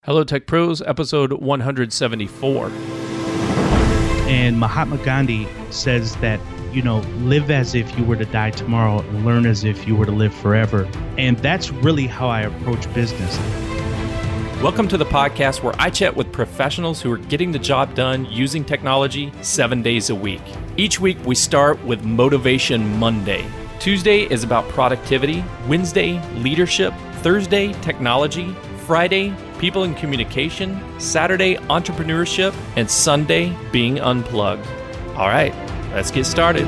Hello Tech Pros, episode 174. And Mahatma Gandhi says that, live as if you were to die tomorrow and learn as if you were to live forever. And that's really how I approach business. Welcome to the podcast where I chat with professionals who are getting the job done using technology 7 days a week. Each week we start with Motivation Monday. Tuesday is about productivity, Wednesday, leadership, Thursday, technology, Friday, people and communication, Saturday, entrepreneurship, and Sunday, being unplugged. All right, let's get started.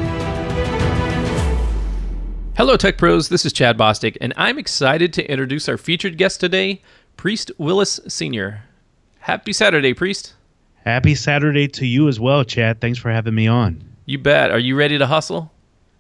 Hello, Tech Pros. This is Chad Bostic, and I'm excited to introduce our featured guest today, Priest Willis Sr. Happy Saturday, Priest. Happy Saturday to you as well, Chad. Thanks for having me on. You bet. Are you ready to hustle?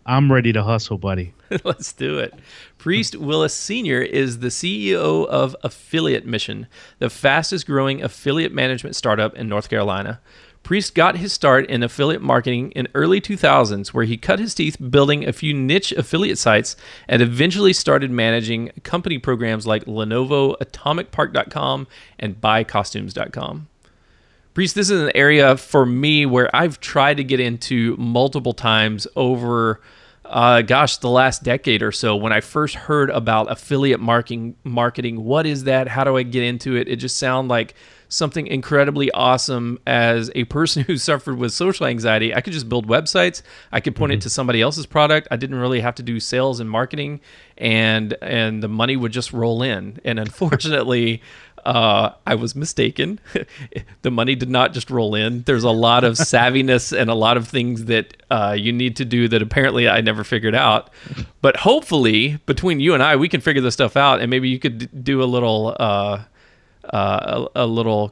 I'm ready to hustle, buddy. Let's do it. Priest Willis Sr. is the CEO of Affiliate Mission, the fastest growing affiliate management startup in North Carolina. Priest got his start in affiliate marketing in early 2000s, where he cut his teeth building a few niche affiliate sites and eventually started managing company programs like Lenovo, AtomicPark.com, and BuyCostumes.com. Priest, this is an area for me where I've tried to get into multiple times over, the last decade or so. When I first heard about affiliate marketing, what is that? How do I get into it? It just sounded like something incredibly awesome. As a person who suffered with social anxiety, I could just build websites. I could point it to somebody else's product. I didn't really have to do sales and marketing, and the money would just roll in. And unfortunately, I was mistaken. The money did not just roll in. There's a lot of savviness and a lot of things that you need to do that apparently I never figured out. But hopefully, between you and I, we can figure this stuff out, and maybe you could do a little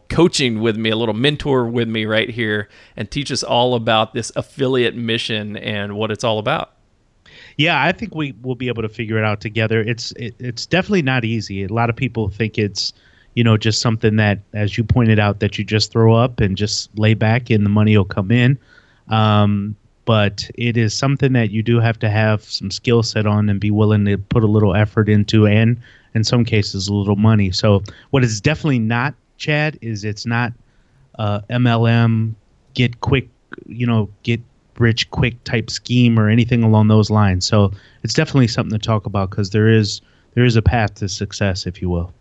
coaching with me, a little mentor with me right here, and teach us all about this affiliate mission and what it's all about. Yeah, I think we will be able to figure it out together. It's definitely not easy. A lot of people think it's just something that, as you pointed out, that you just throw up and just lay back and the money will come in. But it is something that you do have to have some skill set on and be willing to put a little effort into, and in some cases a little money. So what it's definitely not, Chad, is it's not MLM, get rich quick type scheme or anything along those lines. So it's definitely something to talk about, because there is a path to success, if you will.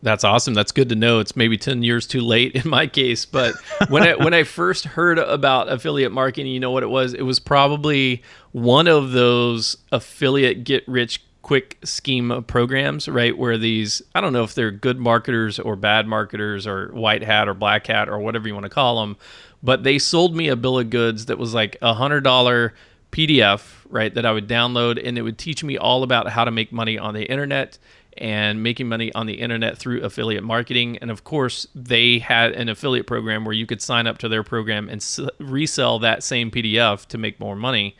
That's awesome. That's good to know. It's maybe 10 years too late in my case, but when I first heard about affiliate marketing, you know what it was? It was probably one of those affiliate get rich quick scheme programs, right? Where these, I don't know if they're good marketers or bad marketers or white hat or black hat or whatever you want to call them, but they sold me a bill of goods that was like $100 PDF, right? That I would download, and it would teach me all about how to make money on the internet and making money on the internet through affiliate marketing. And of course, they had an affiliate program where you could sign up to their program and resell that same PDF to make more money.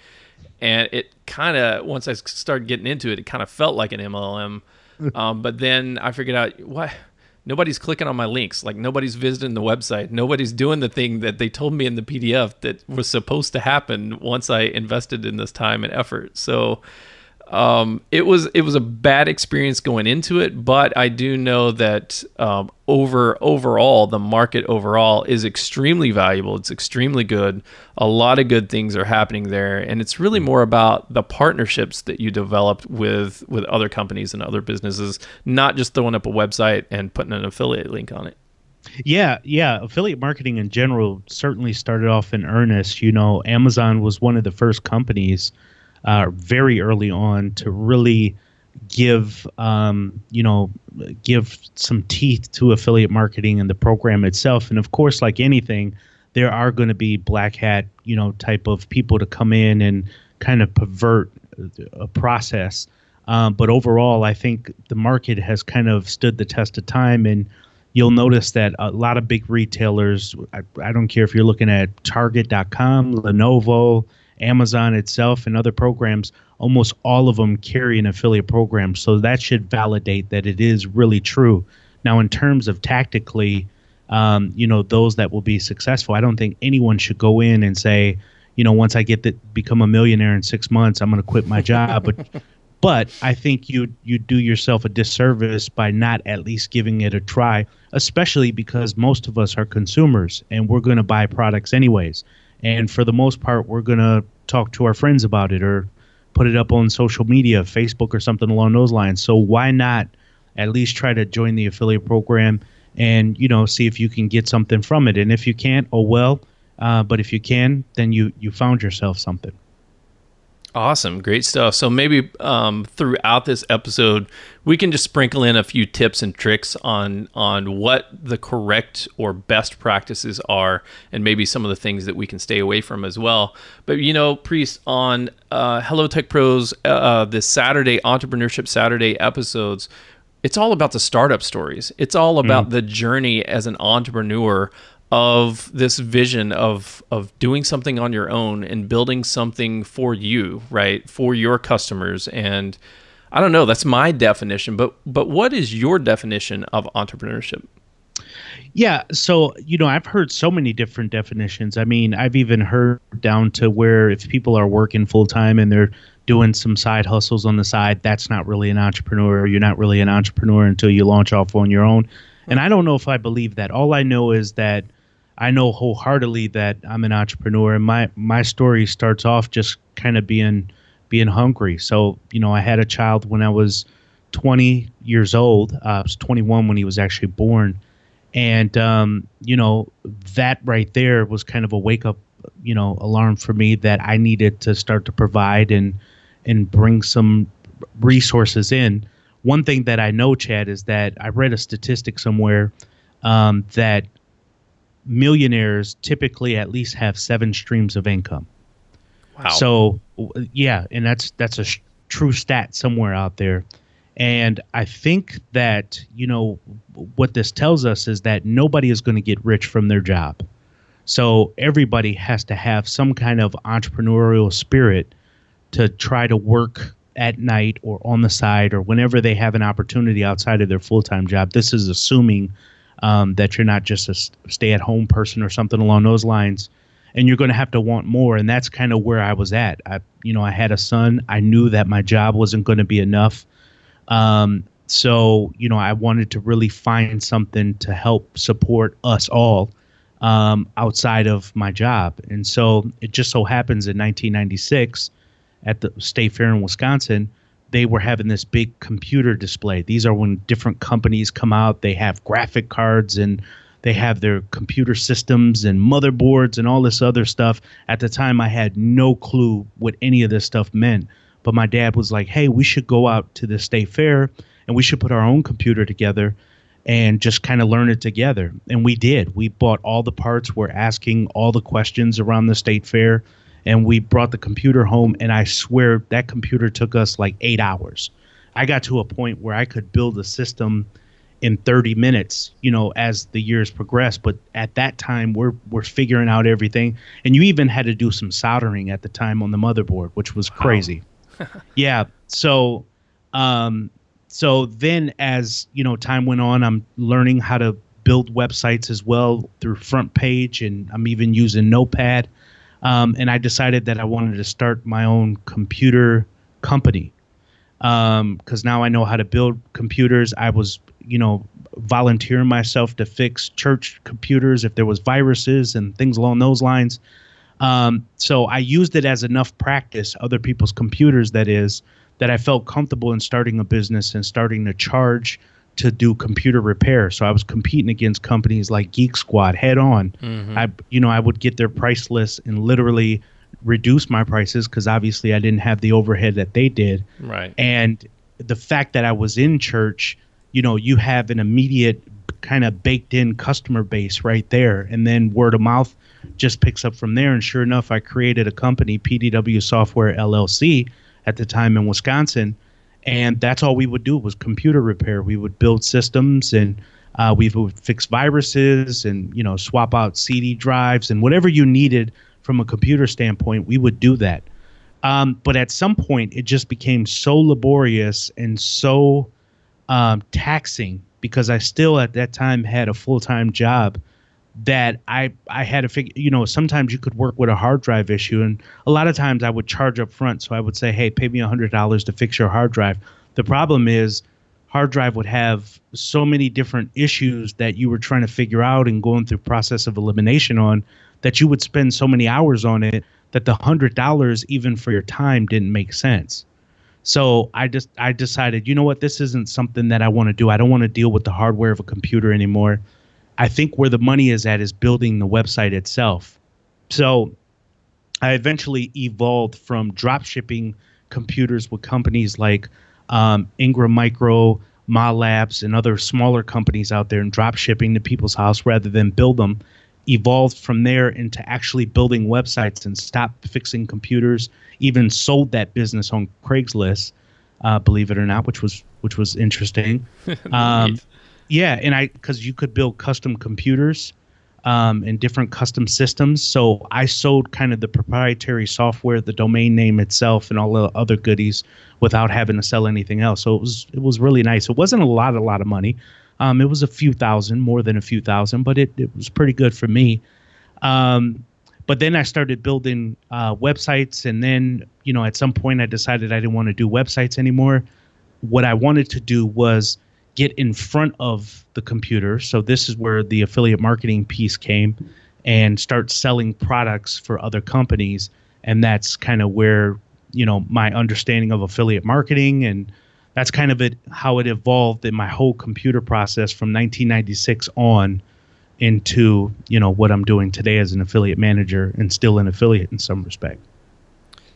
And it kind of, once I started getting into it, it kind of felt like an MLM. But then I figured out, what? Nobody's clicking on my links. Like, nobody's visiting the website. Nobody's doing the thing that they told me in the PDF that was supposed to happen once I invested in this time and effort. So it was a bad experience going into it, but I do know that overall, the market overall is extremely valuable. It's extremely good. A lot of good things are happening there, and it's really more about the partnerships that you developed with other companies and other businesses, not just throwing up a website and putting an affiliate link on it. Yeah. Affiliate marketing in general certainly started off in earnest. Amazon was one of the first companies very early on to really give some teeth to affiliate marketing and the program itself. And of course, like anything, there are going to be black hat, type of people to come in and kind of pervert a process. But overall, I think the market has kind of stood the test of time, and you'll notice that a lot of big retailers, I don't care if you're looking at Target.com, Lenovo, Amazon itself, and other programs, almost all of them carry an affiliate program. So that should validate that it is really true. Now, in terms of tactically, those that will be successful, I don't think anyone should go in and say, once I become a millionaire in 6 months, I'm going to quit my job. But But I think you do yourself a disservice by not at least giving it a try, especially because most of us are consumers and we're going to buy products anyways. And for the most part, we're going to talk to our friends about it or put it up on social media, Facebook or something along those lines. So why not at least try to join the affiliate program and, see if you can get something from it. And if you can't, oh well. But if you can, then you found yourself something. Awesome. Great stuff. So maybe throughout this episode, we can just sprinkle in a few tips and tricks on what the correct or best practices are, and maybe some of the things that we can stay away from as well. But, Priest, on Hello Tech Pros, this Saturday, Entrepreneurship Saturday episodes, it's all about the startup stories. It's all about the journey as an entrepreneur of this vision of doing something on your own and building something for you, right? For your customers. And I don't know, that's my definition, but what is your definition of entrepreneurship? Yeah. So, I've heard so many different definitions. I mean, I've even heard down to where if people are working full time and they're doing some side hustles on the side, that's not really an entrepreneur. You're not really an entrepreneur until you launch off on your own. And I don't know if I believe that. All I know is that I know wholeheartedly that I'm an entrepreneur, and my story starts off just kind of being hungry. So, I had a child when I was 20 years old. I was 21 when he was actually born. And, that right there was kind of a wake up, alarm for me that I needed to start to provide and bring some resources in. One thing that I know, Chad, is that I read a statistic somewhere that millionaires typically at least have 7 streams of income. Wow. So, yeah, and that's a true stat somewhere out there. And I think that, what this tells us is that nobody is going to get rich from their job. So everybody has to have some kind of entrepreneurial spirit to try to work at night or on the side or whenever they have an opportunity outside of their full-time job. This is assuming that you're not just a stay-at-home person or something along those lines, and you're going to have to want more. And that's kind of where I was at. I had a son. I knew that my job wasn't going to be enough. So, I wanted to really find something to help support us all outside of my job. And so it just so happens in 1996 at the State Fair in Wisconsin, they were having this big computer display. These are when different companies come out. They have graphic cards and they have their computer systems and motherboards and all this other stuff. At the time, I had no clue what any of this stuff meant. But my dad was like, hey, we should go out to the State Fair and we should put our own computer together and just kind of learn it together. And we did. We bought all the parts. We're asking all the questions around the State Fair. And we brought the computer home, and I swear that computer took us like 8 hours. I got to a point where I could build a system in 30 minutes, as the years progressed. But at that time, we're figuring out everything. And you even had to do some soldering at the time on the motherboard, which was crazy. Wow. Yeah. So then as, time went on, I'm learning how to build websites as well through Front Page, and I'm even using Notepad. And I decided that I wanted to start my own computer company because now I know how to build computers. I was, volunteering myself to fix church computers if there was viruses and things along those lines. So I used it as enough practice, other people's computers, that I felt comfortable in starting a business and starting to charge to do computer repair. So I was competing against companies like Geek Squad head on. Mm-hmm. I would get their price list and literally reduce my prices because obviously I didn't have the overhead that they did. Right. And the fact that I was in church, you have an immediate kind of baked in customer base right there. And then word of mouth just picks up from there. And sure enough, I created a company, PDW Software LLC, at the time in Wisconsin. And that's all we would do was computer repair. We would build systems and we would fix viruses and, swap out CD drives and whatever you needed from a computer standpoint, we would do that. But at some point, it just became so laborious and so taxing because I still at that time had a full-time job that I had to figure, sometimes you could work with a hard drive issue, and a lot of times I would charge up front. So I would say, hey, pay me $100 to fix your hard drive. The problem is hard drive would have so many different issues that you were trying to figure out and going through process of elimination on, that you would spend so many hours on it that the $100 even for your time didn't make sense. So I decided, you know what, this isn't something that I want to do. I don't want to deal with the hardware of a computer anymore. I think where the money is at is building the website itself. So I eventually evolved from drop shipping computers with companies like Ingram Micro, Ma Labs, and other smaller companies out there, and drop shipping to people's house rather than build them. Evolved from there into actually building websites and stopped fixing computers. Even sold that business on Craigslist, believe it or not, which was interesting. Yeah, and because you could build custom computers and different custom systems. So I sold kind of the proprietary software, the domain name itself, and all the other goodies without having to sell anything else. So it was really nice. It wasn't a lot of money. It was a few thousand, more than a few thousand, but it was pretty good for me. But then I started building websites, and then at some point I decided I didn't want to do websites anymore. What I wanted to do was get in front of the computer. So this is where the affiliate marketing piece came, and start selling products for other companies. And that's kind of where, my understanding of affiliate marketing, and that's kind of how it evolved in my whole computer process from 1996 on into, what I'm doing today as an affiliate manager and still an affiliate in some respect.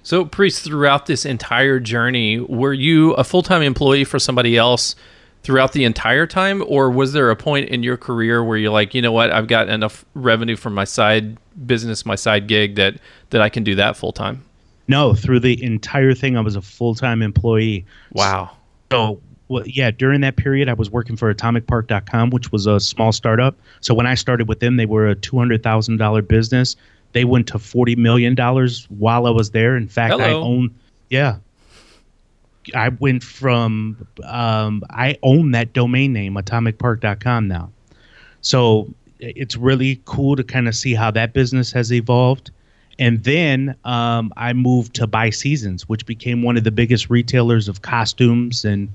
So, Priest, throughout this entire journey, were you a full-time employee for somebody else throughout the entire time, or was there a point in your career where you're like, you know what, I've got enough revenue from my side business, my side gig, that I can do that full-time? No, through the entire thing, I was a full-time employee. Wow. So, yeah, during that period, I was working for atomicpark.com, which was a small startup. So when I started with them, they were a $200,000 business. They went to $40 million while I was there. In fact, I went from, I own that domain name, atomicpark.com now. So it's really cool to kind of see how that business has evolved. And then I moved to By Seasons, which became one of the biggest retailers of costumes and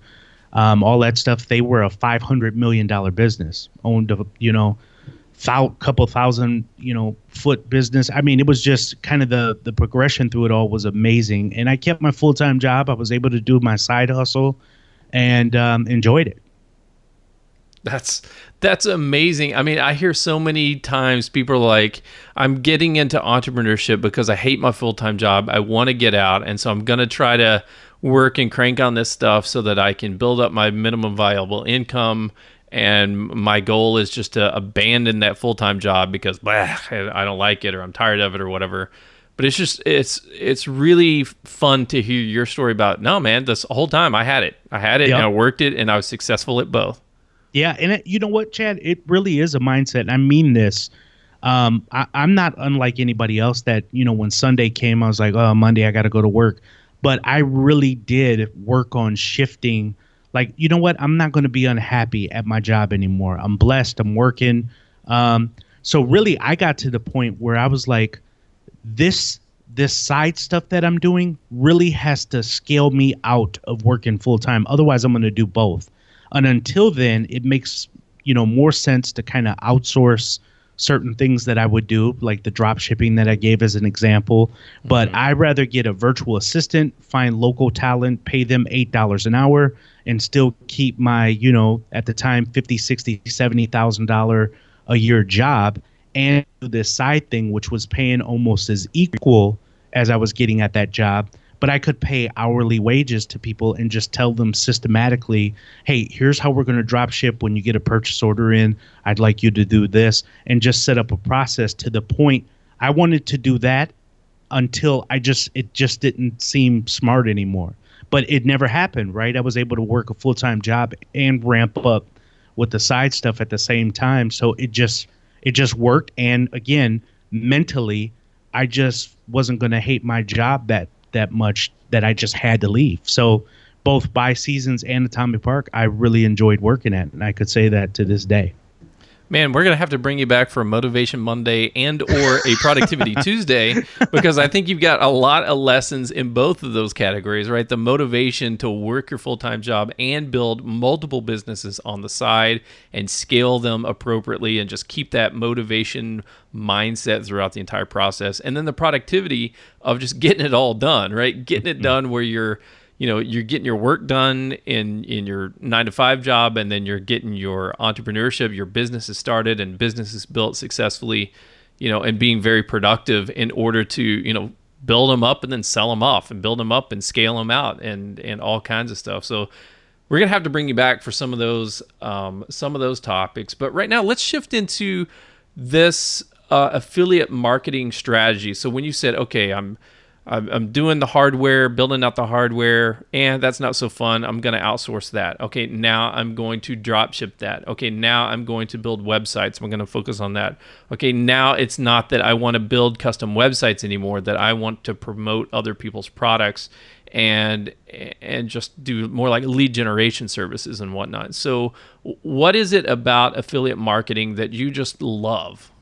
all that stuff. They were a $500 million business, owned a couple thousand, foot business. I mean, it was just kind of the progression through it all was amazing. And I kept my full-time job. I was able to do my side hustle and enjoyed it. That's amazing. I mean, I hear so many times people are like, I'm getting into entrepreneurship because I hate my full-time job. I want to get out. And so I'm going to try to work and crank on this stuff so that I can build up my minimum viable income. And my goal is just to abandon that full-time job because I don't like it, or I'm tired of it, or whatever. But it's really fun to hear your story about, no, man, this whole time I had it. Yep. And I worked it, and I was successful at both. Yeah, and you know what, Chad? It really is a mindset. And I mean this. I'm not unlike anybody else that, when Sunday came, I was like, oh, Monday I got to go to work. But I really did work on shifting. Like, you know what? I'm not going to be unhappy at my job anymore. I'm blessed. I'm working. So really, I got to the point where I was like, this side stuff that I'm doing really has to scale me out of working full time. Otherwise, I'm going to do both. And until then, it makes, more sense to kind of outsource certain things that I would do, like the drop shipping that I gave as an example. But I'd rather get a virtual assistant, find local talent, pay them $8 an hour, and still keep my, at the time, $50,000, $60,000, $70,000 a year job, and do this side thing, which was paying almost as equal as I was getting at that job. But I could pay hourly wages to people and just tell them systematically, hey, here's how we're going to drop ship when you get a purchase order in. I'd like you to do this, and just set up a process to the point I wanted to do that until it just didn't seem smart anymore. But it never happened, right? I was able to work a full-time job and ramp up with the side stuff at the same time. So it just worked. And again, mentally, I just wasn't going to hate my job that much that I just had to leave. So both By Seasons and Atomic Park, I really enjoyed working at, and I could say that to this day. Man, we're going to have to bring you back for a Motivation Monday and or a Productivity Tuesday, because I think you've got a lot of lessons in both of those categories, right? The motivation to work your full-time job and build multiple businesses on the side and scale them appropriately and just keep that motivation mindset throughout the entire process. And then the productivity of just getting it all done, right? Getting it done where you're getting your work done in your 9-to-5 job, and then you're getting your entrepreneurship, your business is started and business is built successfully, and being very productive in order to, build them up and then sell them off, and build them up and scale them out, and all kinds of stuff. So we're going to have to bring you back for some of those topics. But right now, let's shift into this affiliate marketing strategy. So when you said, okay, I'm doing the hardware, building out the hardware, and that's not so fun. I'm going to outsource that. Okay, now I'm going to drop ship that. Okay, now I'm going to build websites. I'm going to focus on that. Okay, now it's not that I want to build custom websites anymore, that I want to promote other people's products and just do more like lead generation services and whatnot. So what is it about affiliate marketing that you just love?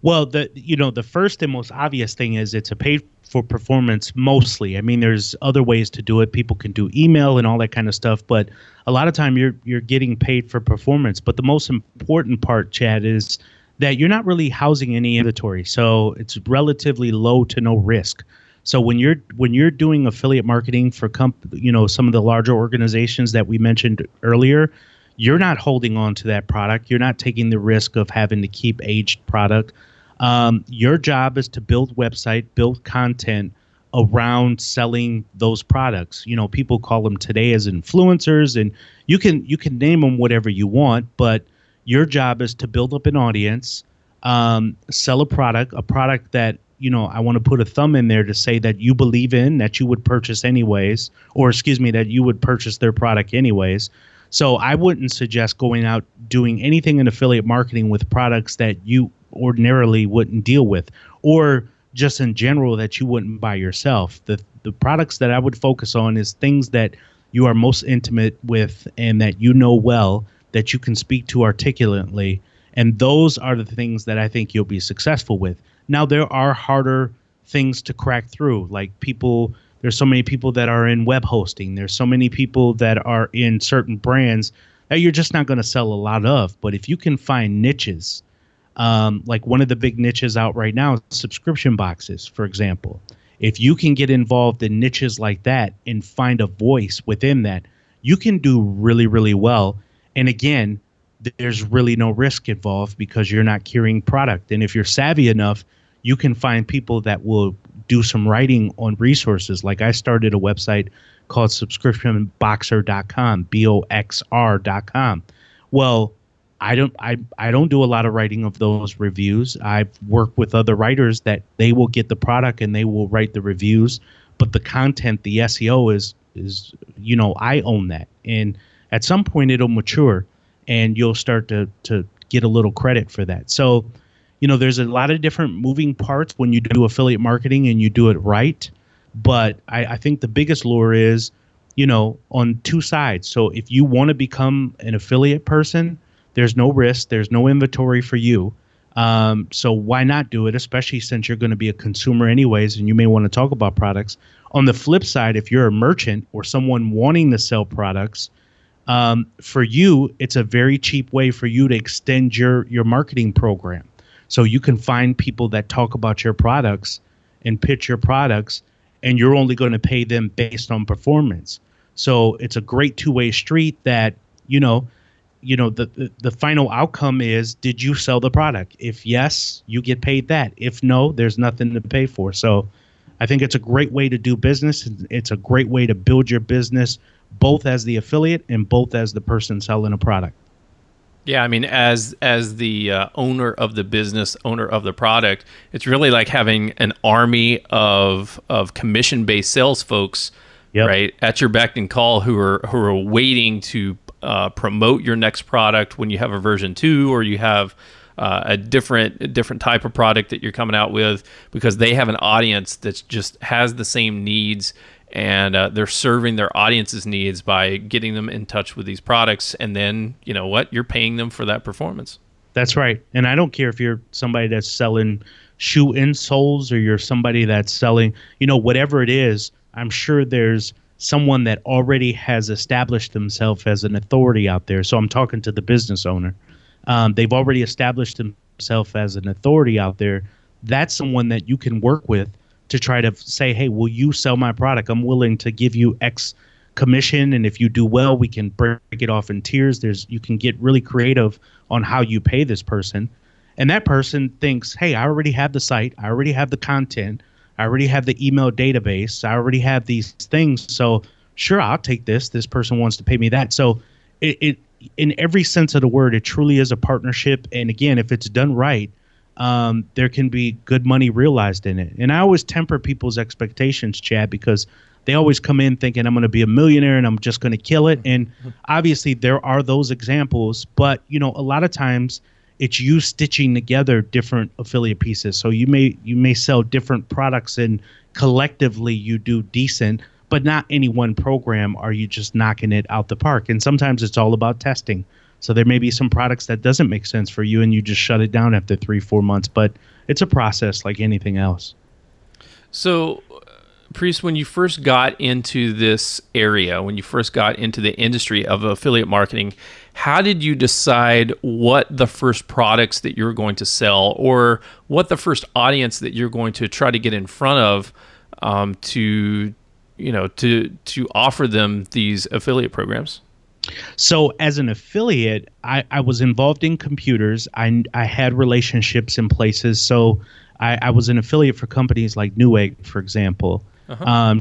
Well, the first and most obvious thing is it's a paid for performance mostly. I mean, there's other ways to do it. People can do email and all that kind of stuff, but a lot of time you're getting paid for performance. But the most important part, Chad, is that you're not really housing any inventory, so it's relatively low to no risk. So when you're doing affiliate marketing for some of the larger organizations that we mentioned earlier, you're not holding on to that product. You're not taking the risk of having to keep aged product. Your job is to build website, build content around selling those products. People call them today as influencers, and you can name them whatever you want, but your job is to build up an audience, sell a product that, I want to put a thumb in there to say that you believe in, that you would purchase anyways, or that you would purchase their product anyways. So I wouldn't suggest going out doing anything in affiliate marketing with products that you ordinarily wouldn't deal with, or just in general that you wouldn't buy yourself. The products that I would focus on is things that you are most intimate with and that you know well, that you can speak to articulately. And those are the things that I think you'll be successful with. Now, there are harder things to crack through, like there's so many people that are in web hosting. There's so many people that are in certain brands that you're just not going to sell a lot of. But if you can find niches, like one of the big niches out right now is subscription boxes, for example. If you can get involved in niches like that and find a voice within that, you can do really, really well. And again, there's really no risk involved because you're not carrying product. And if you're savvy enough, you can find people that will do some writing on resources. Like I started a website called subscriptionboxer.com, BOXR.com. Well, I don't do a lot of writing of those reviews. I've worked with other writers that they will get the product and they will write the reviews, but the content, the SEO is I own that. And at some point it'll mature and you'll start to get a little credit for that. So there's a lot of different moving parts when you do affiliate marketing and you do it right. But I think the biggest lure is, on two sides. So if you want to become an affiliate person, there's no risk. There's no inventory for you. So why not do it, especially since you're going to be a consumer anyways, and you may want to talk about products. On the flip side, if you're a merchant or someone wanting to sell products, for you, it's a very cheap way for you to extend your marketing program. So you can find people that talk about your products and pitch your products, and you're only going to pay them based on performance. So it's a great two-way street that, the final outcome is, did you sell the product? If yes, you get paid that. If no, there's nothing to pay for. So I think it's a great way to do business. It's a great way to build your business, both as the affiliate and both as the person selling a product. Yeah, I mean, as the owner of the business, owner of the product, it's really like having an army of commission-based sales folks, yep, right, at your beck and call who are waiting to promote your next product when you have a version 2 or you have a different type of product that you're coming out with, because they have an audience that just has the same needs and they're serving their audience's needs by getting them in touch with these products, and then you know what, you're paying them for that performance. That's right. And I don't care if you're somebody that's selling shoe insoles or you're somebody that's selling, whatever it is, I'm sure there's someone that already has established themselves as an authority out there. So I'm talking to the business owner. They've already established themselves as an authority out there. That's someone that you can work with to try to say, hey, will you sell my product? I'm willing to give you X commission, and if you do well, we can break it off in tiers. You can get really creative on how you pay this person. And that person thinks, hey, I already have the site, I already have the content, I already have the email database, I already have these things. So sure, I'll take this. This person wants to pay me that. So it in every sense of the word, it truly is a partnership. And again, if it's done right, there can be good money realized in it. And I always temper people's expectations, Chad, because they always come in thinking I'm going to be a millionaire and I'm just going to kill it. And obviously there are those examples, but a lot of times it's you stitching together different affiliate pieces. So you may sell different products and collectively you do decent, but not any one program are you just knocking it out the park. And sometimes it's all about testing. So there may be some products that doesn't make sense for you and you just shut it down after 3-4 months, but it's a process like anything else. So Priest, when you first got into this area, when you first got into the industry of affiliate marketing, how did you decide what the first products that you're going to sell, or what the first audience that you're going to try to get in front of to offer them these affiliate programs? So as an affiliate, I was involved in computers. I had relationships in places. So I was an affiliate for companies like Newegg, for example.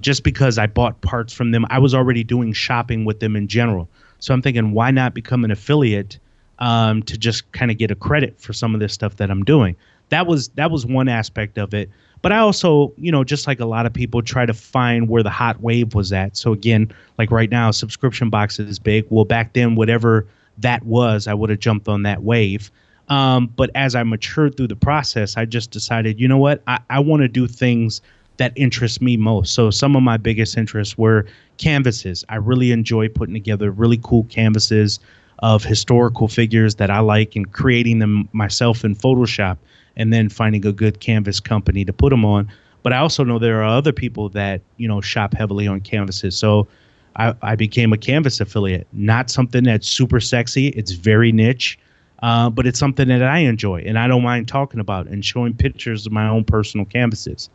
Just because I bought parts from them. I was already doing shopping with them in general. So I'm thinking, why not become an affiliate to just kind of get a credit for some of this stuff that I'm doing? That was one aspect of it. But I also, just like a lot of people, try to find where the hot wave was at. So again, like right now, subscription boxes is big. Well, back then, whatever that was, I would have jumped on that wave. But as I matured through the process, I just decided, you know what, I want to do things that interest me most. So some of my biggest interests were canvases. I really enjoy putting together really cool canvases of historical figures that I like and creating them myself in Photoshop and then finding a good canvas company to put them on. But I also know there are other people that, shop heavily on canvases. So I became a canvas affiliate. Not something that's super sexy. It's very niche, but it's something that I enjoy and I don't mind talking about and showing pictures of my own personal canvases.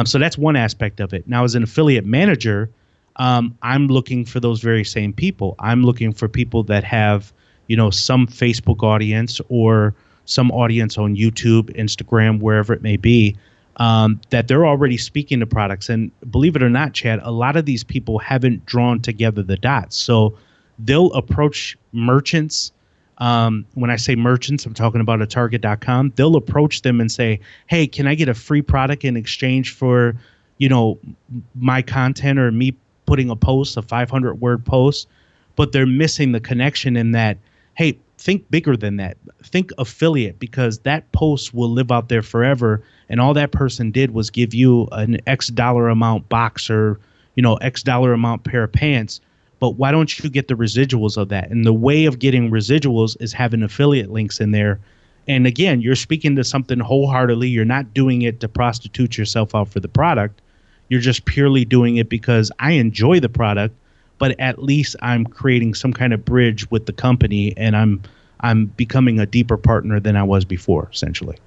So that's one aspect of it. Now, as an affiliate manager, I'm looking for those very same people. I'm looking for people that have, some Facebook audience or some audience on YouTube, Instagram, wherever it may be, that they're already speaking to products. And believe it or not, Chad, a lot of these people haven't drawn together the dots. So they'll approach merchants. When I say merchants, I'm talking about a Target.com. They'll approach them and say, hey, can I get a free product in exchange for, my content or me putting a post, a 500-word post? But they're missing the connection in that, hey, think bigger than that. Think affiliate, because that post will live out there forever. And all that person did was give you an X dollar amount box or, X dollar amount pair of pants. But why don't you get the residuals of that? And the way of getting residuals is having affiliate links in there. And again, you're speaking to something wholeheartedly. You're not doing it to prostitute yourself out for the product. You're just purely doing it because I enjoy the product, but at least I'm creating some kind of bridge with the company and I'm becoming a deeper partner than I was before, essentially.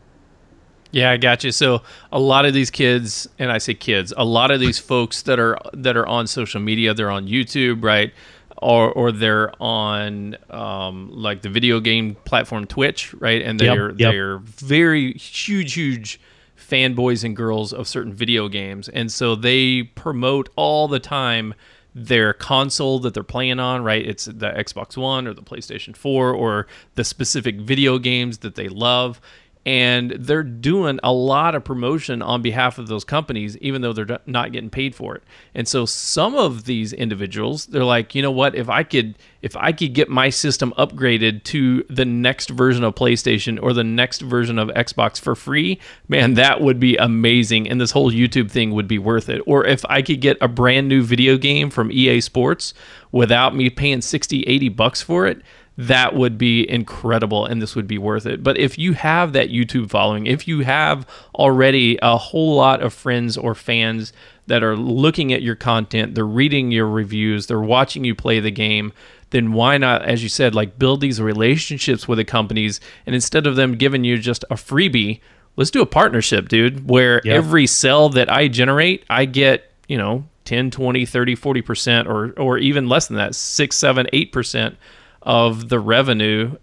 Yeah, I got you. So a lot of these kids, and I say kids, a lot of these folks that are on social media, they're on YouTube, right? Or they're on like the video game platform Twitch, right? And they're very huge fanboys and girls of certain video games. And so they promote all the time their console that they're playing on, right? It's the Xbox One or the PlayStation 4 or the specific video games that they love. and they're doing a lot of promotion on behalf of those companies, even though they're not getting paid for it. And so some of these individuals, they're like, you know what, if I could get my system upgraded to the next version of PlayStation or the next version of Xbox for free, man, that would be amazing. And this whole YouTube thing would be worth it. Or if I could get a brand new video game from EA Sports without me paying $60-$80 for it, that would be incredible, and this would be worth it. But if you have that YouTube following, if you have already a whole lot of friends or fans that are looking at your content, they're reading your reviews, they're watching you play the game, then why not, as you said, like build these relationships with the companies, and instead of them giving you just a freebie, let's do a partnership, dude, where every sale that I generate, I get, 10, 20, 30, 40%, or even less than that, 6, 7, 8% of the revenue,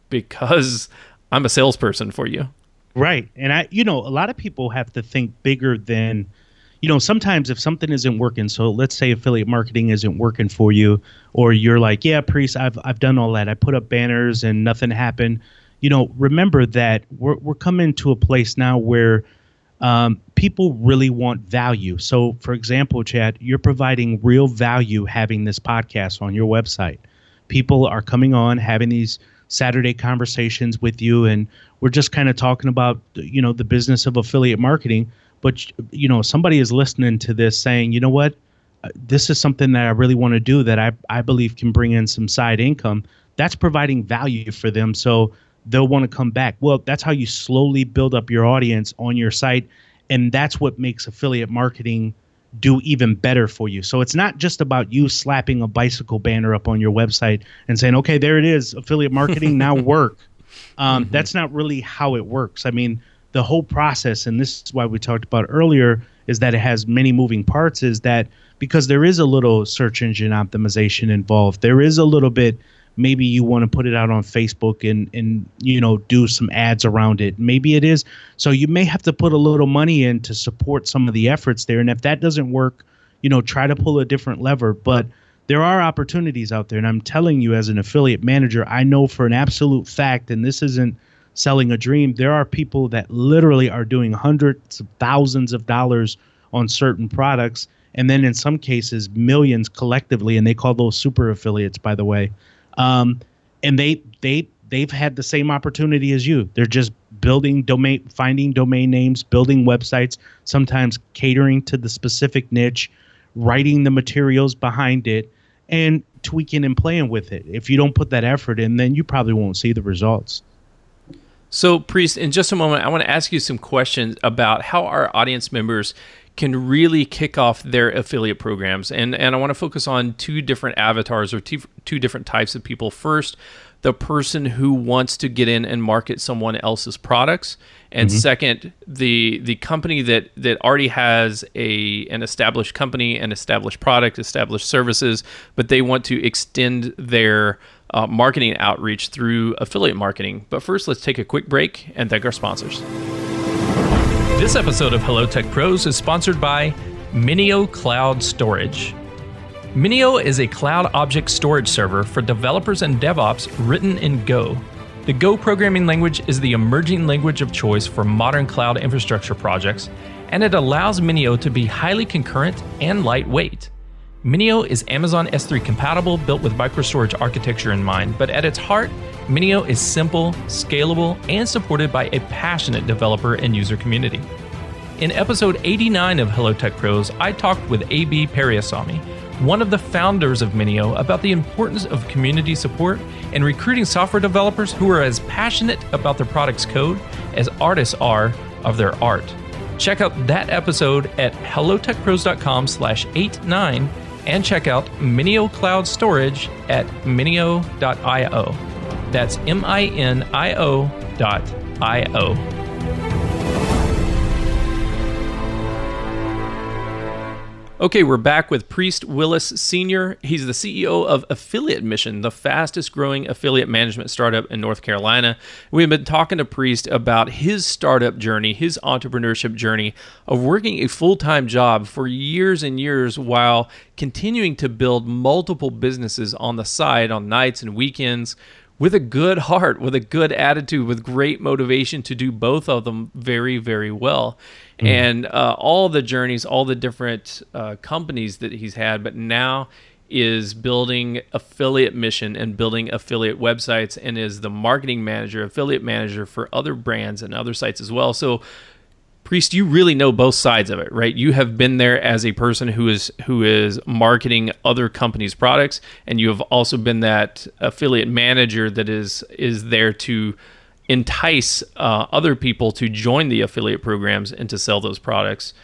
because I'm a salesperson for you. Right. And a lot of people have to think bigger than, sometimes if something isn't working, so let's say affiliate marketing isn't working for you, or you're like, yeah, Priest, I've done all that. I put up banners and nothing happened. Remember that we're coming to a place now where people really want value. So, for example, Chad, you're providing real value having this podcast on your website. People are coming on, having these Saturday conversations with you, and we're just kind of talking about, the business of affiliate marketing. But, somebody is listening to this saying, you know what, this is something that I really want to do that I believe can bring in some side income. That's providing value for them. So they'll want to come back. Well, that's how you slowly build up your audience on your site. And that's what makes affiliate marketing do even better for you. So it's not just about you slapping a bicycle banner up on your website and saying, okay, there it is, affiliate marketing, now work. That's not really how it works. I mean, the whole process, and this is why we talked about earlier, is that it has many moving parts, is that because there is a little search engine optimization involved, there is a little bit, maybe you want to put it out on Facebook and do some ads around it. Maybe it is. So you may have to put a little money in to support some of the efforts there. And if that doesn't work, try to pull a different lever. But there are opportunities out there. And I'm telling you, as an affiliate manager, I know for an absolute fact, and this isn't selling a dream, there are people that literally are doing hundreds of thousands of dollars on certain products. And then in some cases, millions collectively. And they call those super affiliates, by the way. And they've had the same opportunity as you. They're just finding domain names, building websites, sometimes catering to the specific niche, writing the materials behind it, and tweaking and playing with it. If you don't put that effort in, then you probably won't see the results. So, Priest, in just a moment, I want to ask you some questions about how our audience members can really kick off their affiliate programs. And I want to focus on two different avatars or two different types of people. First, the person who wants to get in and market someone else's products. And second, the company that already has an established company, an established product, established services, but they want to extend their marketing outreach through affiliate marketing. But first, let's take a quick break and thank our sponsors. This episode of Hello Tech Pros is sponsored by Minio Cloud Storage. Minio is a cloud object storage server for developers and DevOps written in Go. The Go programming language is the emerging language of choice for modern cloud infrastructure projects, and it allows Minio to be highly concurrent and lightweight. Minio is Amazon S3 compatible, built with microstorage architecture in mind, but at its heart, Minio is simple, scalable, and supported by a passionate developer and user community. In episode 89 of Hello Tech Pros, I talked with A.B. Periasamy, one of the founders of Minio, about the importance of community support and recruiting software developers who are as passionate about their product's code as artists are of their art. Check out that episode at hellotechpros.com/89 and check out Minio Cloud Storage at minio.io. That's minio.io. Okay, we're back with Priest Willis Sr. He's the CEO of Affiliate Mission, the fastest growing affiliate management startup in North Carolina. We've been talking to Priest about his startup journey, his entrepreneurship journey of working a full-time job for years and years while continuing to build multiple businesses on the side on nights and weekends, with a good heart, with a good attitude, with great motivation to do both of them very, very well. Mm. And all the journeys, all the different companies that he's had, but now is building affiliate mission and building affiliate websites, and is the marketing manager, affiliate manager for other brands and other sites as well. So Priest, you really know both sides of it, right? You have been there as a person who is marketing other companies' products, and you have also been that affiliate manager that is there to entice other people to join the affiliate programs and to sell those products.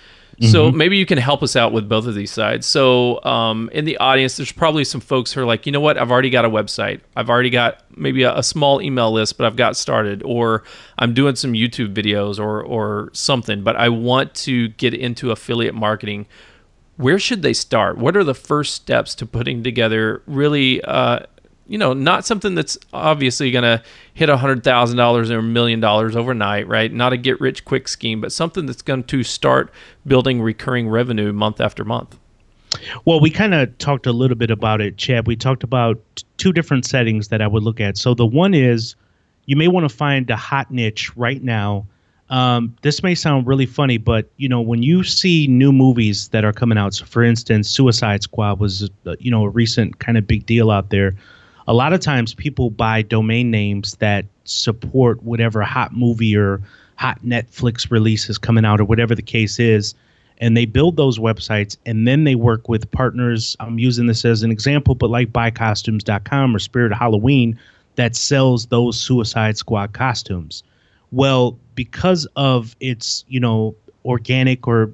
So maybe you can help us out with both of these sides. So in the audience, there's probably some folks who are like, you know what, I've already got a website. I've already got maybe a small email list, but I've got started. Or I'm doing some YouTube videos or something, but I want to get into affiliate marketing. Where should they start? What are the first steps to putting together really, not something that's obviously going to hit $100,000 or $1 million overnight, right? Not a get-rich-quick scheme, but something that's going to start building recurring revenue month after month. Well, we kind of talked a little bit about it, Chad. We talked about two different settings that I would look at. So the one is you may want to find a hot niche right now. This may sound really funny, but when you see new movies that are coming out, so for instance, Suicide Squad was a recent kind of big deal out there. A lot of times people buy domain names that support whatever hot movie or hot Netflix release is coming out or whatever the case is. And they build those websites, and then they work with partners. I'm using this as an example, but like buycostumes.com or Spirit Halloween that sells those Suicide Squad costumes. Well, because of its, organic or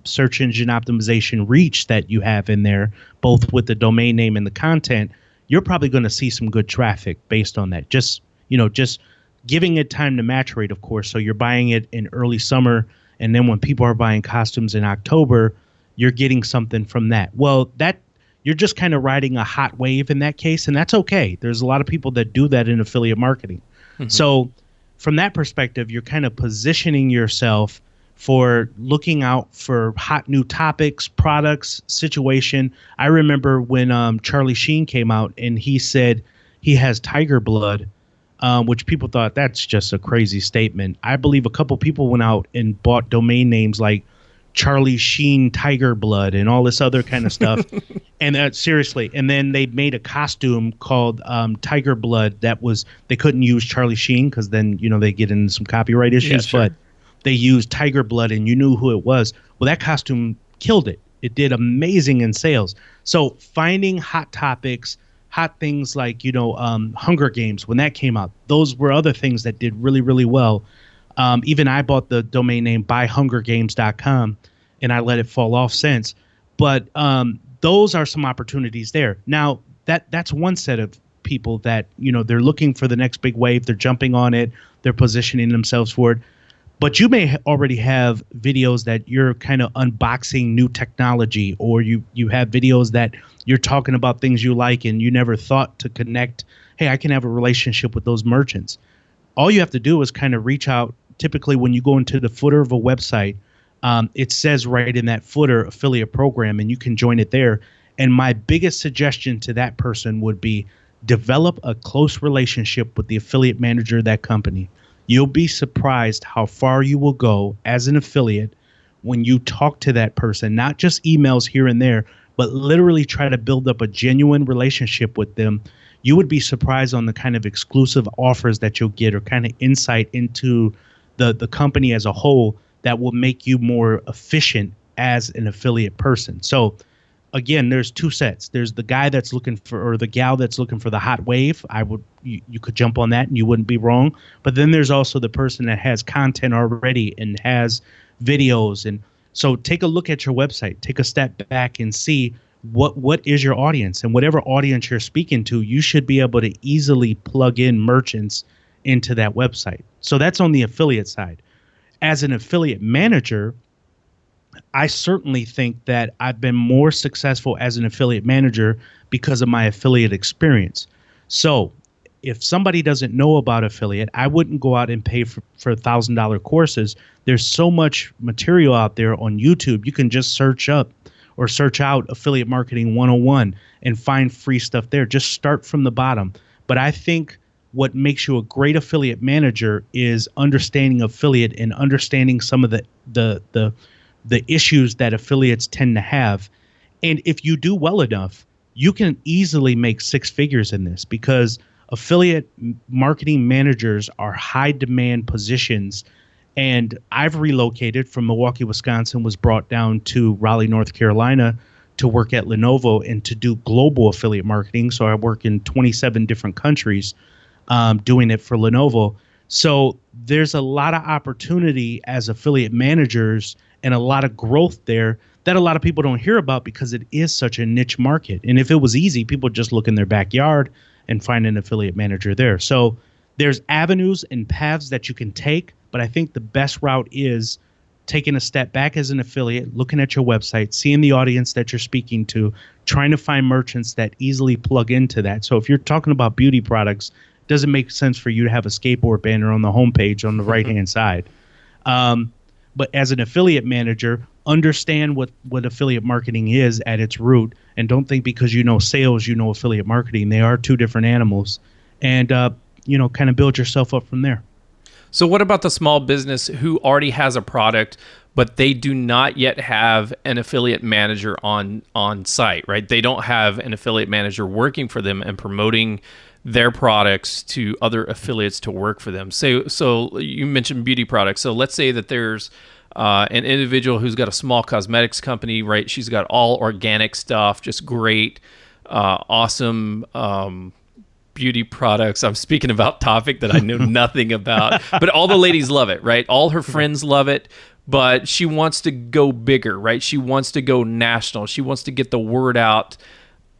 search engine optimization reach that you have in there, both with the domain name and the content, you're probably going to see some good traffic based on that. Just giving it time to maturate, of course. So you're buying it in early summer, and then when people are buying costumes in October, you're getting something from that. Well, that you're just kind of riding a hot wave in that case, and that's okay. There's a lot of people that do that in affiliate marketing. Mm-hmm. So from that perspective, you're kind of positioning yourself for looking out for hot new topics, products, situation. I remember when Charlie Sheen came out and he said he has tiger blood, which people thought that's just a crazy statement. I believe a couple people went out and bought domain names like Charlie Sheen Tiger Blood and all this other kind of stuff. And seriously, and then they made a costume called Tiger Blood that was, they couldn't use Charlie Sheen because then, they get into some copyright issues, yeah, sure. But they used tiger blood and you knew who it was. Well, that costume killed it. It did amazing in sales. So finding hot topics, hot things like, Hunger Games, when that came out, those were other things that did really, really well. Even I bought the domain name buyhungergames.com and I let it fall off since. But those are some opportunities there. Now, that's one set of people that, they're looking for the next big wave. They're jumping on it. They're positioning themselves for it. But you may already have videos that you're kind of unboxing new technology, or you have videos that you're talking about things you like and you never thought to connect. Hey, I can have a relationship with those merchants. All you have to do is kind of reach out. Typically, when you go into the footer of a website, it says right in that footer affiliate program, and you can join it there. And my biggest suggestion to that person would be develop a close relationship with the affiliate manager of that company. You'll be surprised how far you will go as an affiliate when you talk to that person, not just emails here and there, but literally try to build up a genuine relationship with them. You would be surprised on the kind of exclusive offers that you'll get, or kind of insight into the company as a whole that will make you more efficient as an affiliate person. So again, there's two sets. There's the guy that's looking for, or the gal that's looking for the hot wave. You could jump on that and you wouldn't be wrong. But then there's also the person that has content already and has videos. And so take a look at your website, take a step back and see what is your audience, and whatever audience you're speaking to, you should be able to easily plug in merchants into that website. So that's on the affiliate side. As an affiliate manager, I certainly think that I've been more successful as an affiliate manager because of my affiliate experience. So if somebody doesn't know about affiliate, I wouldn't go out and pay for $1,000 courses. There's so much material out there on YouTube. You can just search out Affiliate Marketing 101 and find free stuff there. Just start from the bottom. But I think what makes you a great affiliate manager is understanding affiliate and understanding some of the issues that affiliates tend to have. And if you do well enough, you can easily make six figures in this, because affiliate marketing managers are high demand positions. And I've relocated from Milwaukee, Wisconsin, was brought down to Raleigh, North Carolina to work at Lenovo and to do global affiliate marketing. So I work in 27 different countries doing it for Lenovo. So there's a lot of opportunity as affiliate managers and a lot of growth there that a lot of people don't hear about, because it is such a niche market. And if it was easy, people would just look in their backyard and find an affiliate manager there. So there's avenues and paths that you can take, but I think the best route is taking a step back as an affiliate, looking at your website, seeing the audience that you're speaking to, trying to find merchants that easily plug into that. So if you're talking about beauty products, it doesn't make sense for you to have a skateboard banner on the homepage on the right-hand side. But as an affiliate manager, understand what affiliate marketing is at its root, and don't think because you know sales, you know affiliate marketing. They are two different animals, and kind of build yourself up from there. So what about the small business who already has a product, but they do not yet have an affiliate manager on site, right? They don't have an affiliate manager working for them and promoting their products to other affiliates to work for them. So you mentioned beauty products. So let's say that there's an individual who's got a small cosmetics company, right? She's got all organic stuff, just great, awesome beauty products. I'm speaking about topic that I know nothing about, but all the ladies love it, right? All her friends love it, but she wants to go bigger, right? She wants to go national. She wants to get the word out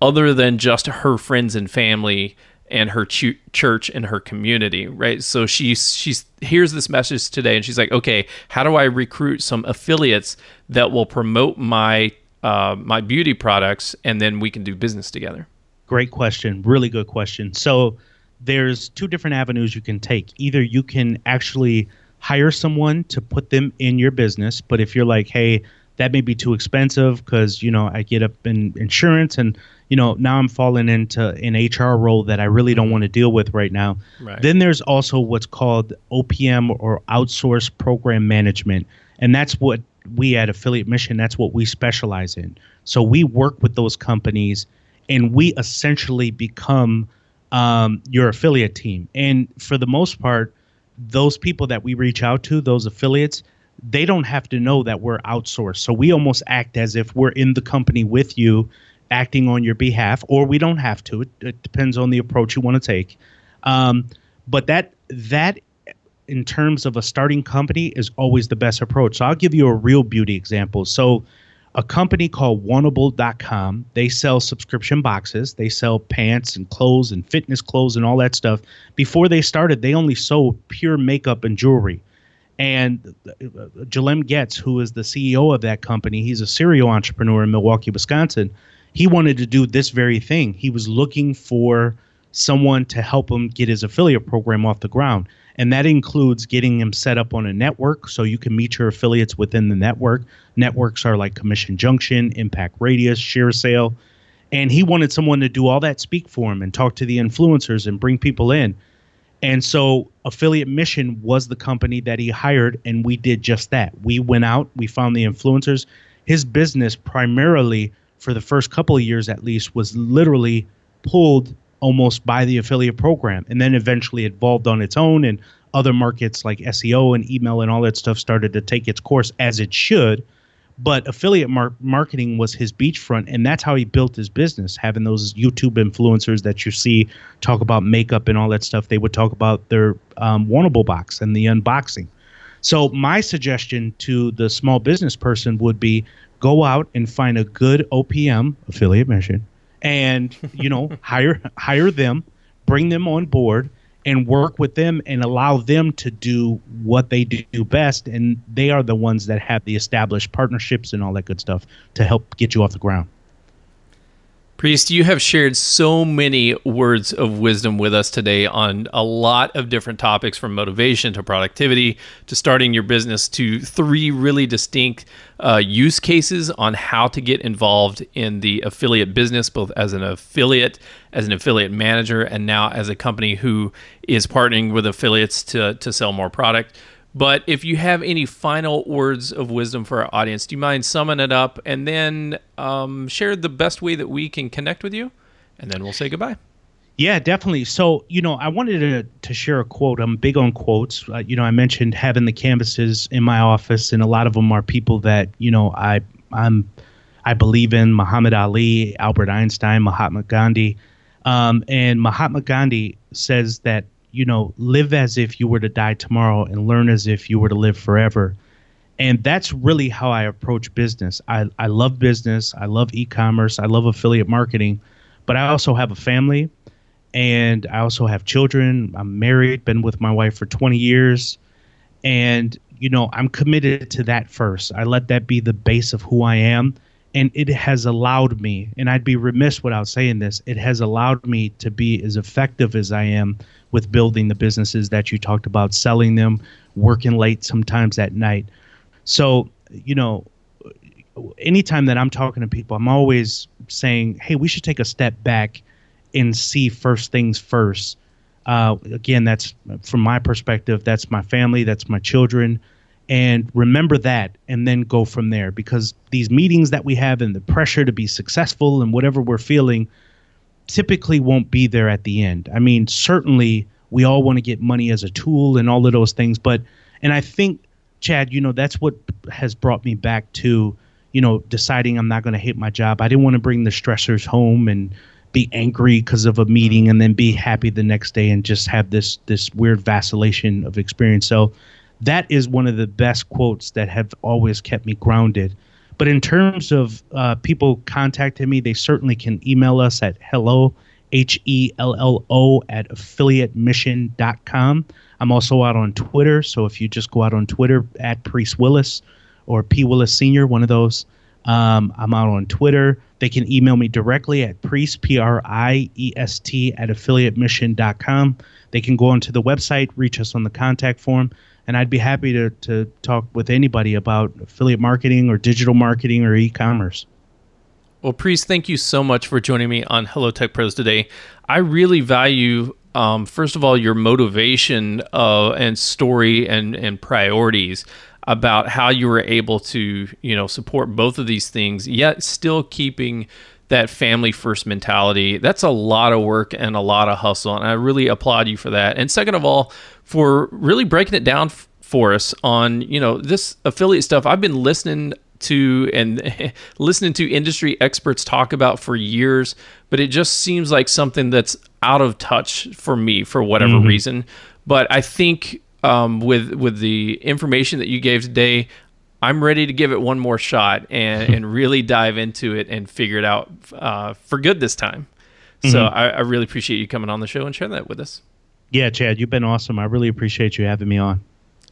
other than just her friends and family and her church and her community, right? So she's hears this message today, and she's like, okay, how do I recruit some affiliates that will promote my my beauty products, and then we can do business together? Great question. Really good question. So there's two different avenues you can take. Either you can actually hire someone to put them in your business, but if you're like, hey, that may be too expensive because, I get up in insurance and, now I'm falling into an HR role that I really don't want to deal with right now. Right. Then there's also what's called OPM, or outsourced program management. And that's what we at Affiliate Mission, that's what we specialize in. So we work with those companies and we essentially become your affiliate team. And for the most part, those people that we reach out to, those affiliates, they don't have to know that we're outsourced. So we almost act as if we're in the company with you, acting on your behalf, or we don't have to. It depends on the approach you want to take. But that in terms of a starting company is always the best approach. So I'll give you a real beauty example. So a company called Wantable.com, they sell subscription boxes. They sell pants and clothes and fitness clothes and all that stuff. Before they started, they only sold pure makeup and jewelry. And Jalem Getz, who is the CEO of that company, he's a serial entrepreneur in Milwaukee, Wisconsin. He wanted to do this very thing. He was looking for someone to help him get his affiliate program off the ground. And that includes getting him set up on a network so you can meet your affiliates within the network. Networks are like Commission Junction, Impact Radius, Share Sale. And he wanted someone to do all that speak for him and talk to the influencers and bring people in. And so Affiliate Mission was the company that he hired, and we did just that. We went out, we found the influencers. His business primarily, for the first couple of years at least, was literally pulled almost by the affiliate program, and then eventually evolved on its own, and other markets like SEO and email and all that stuff started to take its course, as it should. But affiliate marketing was his beachfront, and that's how he built his business, having those YouTube influencers that you see talk about makeup and all that stuff. They would talk about their Wantable box and the unboxing. So my suggestion to the small business person would be go out and find a good OPM, Affiliate Mission, and hire them, bring them on board, and work with them and allow them to do what they do best. And they are the ones that have the established partnerships and all that good stuff to help get you off the ground. Priest, you have shared so many words of wisdom with us today on a lot of different topics, from motivation to productivity to starting your business, to 3 really distinct use cases on how to get involved in the affiliate business, both as an affiliate manager, and now as a company who is partnering with affiliates to sell more product. But if you have any final words of wisdom for our audience, do you mind summing it up and then share the best way that we can connect with you? And then we'll say goodbye. Yeah, definitely. So, I wanted to share a quote. I'm big on quotes. I mentioned having the canvases in my office, and a lot of them are people that, I believe in: Muhammad Ali, Albert Einstein, Mahatma Gandhi. And Mahatma Gandhi says that, live as if you were to die tomorrow and learn as if you were to live forever. And that's really how I approach business. I love business. I love e-commerce. I love affiliate marketing, but I also have a family and I also have children. I'm married, been with my wife for 20 years. And, I'm committed to that first. I let that be the base of who I am. And it has allowed me, and I'd be remiss without saying this, it has allowed me to be as effective as I am with building the businesses that you talked about, selling them, working late sometimes at night. So, anytime that I'm talking to people, I'm always saying, hey, we should take a step back and see first things first. Again, that's from my perspective, that's my family, that's my children. And remember that, and then go from there, because these meetings that we have and the pressure to be successful and whatever we're feeling typically won't be there at the end. I mean, certainly we all want to get money as a tool and all of those things. And I think, Chad, that's what has brought me back to, deciding I'm not going to hate my job. I didn't want to bring the stressors home and be angry because of a meeting and then be happy the next day and just have this weird vacillation of experience. So that is one of the best quotes that have always kept me grounded. But in terms of people contacting me, they certainly can email us at hello, HELLO, at affiliatemission.com. I'm also out on Twitter. So if you just go out on Twitter at Priest Willis or P. Willis Sr., one of those, I'm out on Twitter. They can email me directly at Priest, PRIEST, at affiliatemission.com. They can go onto the website, reach us on the contact form. And I'd be happy to talk with anybody about affiliate marketing or digital marketing or e-commerce. Well, Priest, thank you so much for joining me on Hello Tech Pros today. I really value, first of all, your motivation and story and priorities about how you were able to, support both of these things, yet still keeping that family first mentality. That's a lot of work and a lot of hustle, and I really applaud you for that. And second of all, for really breaking it down for us on, this affiliate stuff I've been listening to and listening to industry experts talk about for years, but it just seems like something that's out of touch for me for whatever reason. But I think with the information that you gave today, I'm ready to give it one more shot and really dive into it and figure it out for good this time. So I really appreciate you coming on the show and sharing that with us. Yeah, Chad, you've been awesome. I really appreciate you having me on.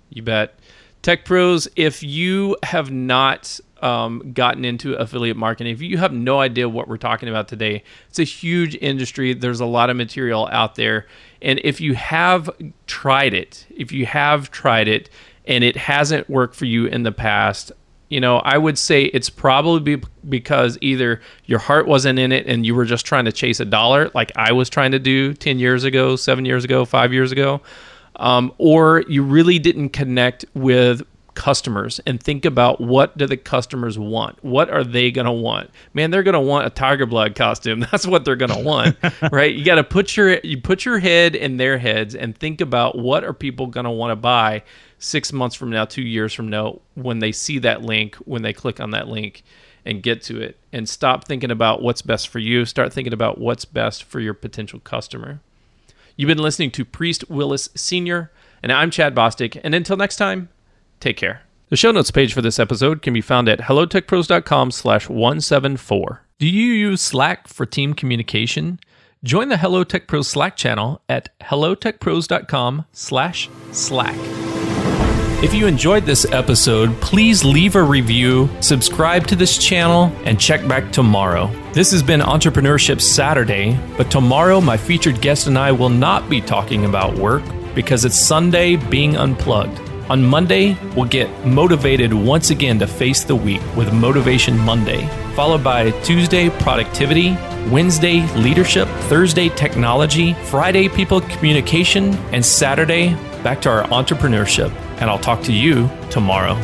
You bet. Tech Pros, if you have not gotten into affiliate marketing, if you have no idea what we're talking about today, it's a huge industry. There's a lot of material out there. And if you have tried it and it hasn't worked for you in the past, I would say it's probably because either your heart wasn't in it and you were just trying to chase a dollar like I was trying to do 10 years ago, 7 years ago, 5 years ago, or you really didn't connect with customers and think about what do the customers want? What are they going to want? Man, they're going to want a tiger blood costume. That's what they're going to want, right? You got to put your head in their heads and think about what are people going to want to buy 6 months from now, 2 years from now, when they see that link, when they click on that link and get to it, and stop thinking about what's best for you. Start thinking about what's best for your potential customer. You've been listening to Priest Willis Sr., and I'm Chad Bostic. And until next time, take care. The show notes page for this episode can be found at hellotechpros.com/174. Do you use Slack for team communication? Join the Hello Tech Pros Slack channel at hellotechpros.com/Slack. If you enjoyed this episode, please leave a review, subscribe to this channel, and check back tomorrow. This has been Entrepreneurship Saturday, but tomorrow my featured guest and I will not be talking about work because it's Sunday being unplugged. On Monday, we'll get motivated once again to face the week with Motivation Monday, followed by Tuesday, productivity, Wednesday, leadership, Thursday, technology, Friday, people communication, and Saturday, back to our entrepreneurship. And I'll talk to you tomorrow.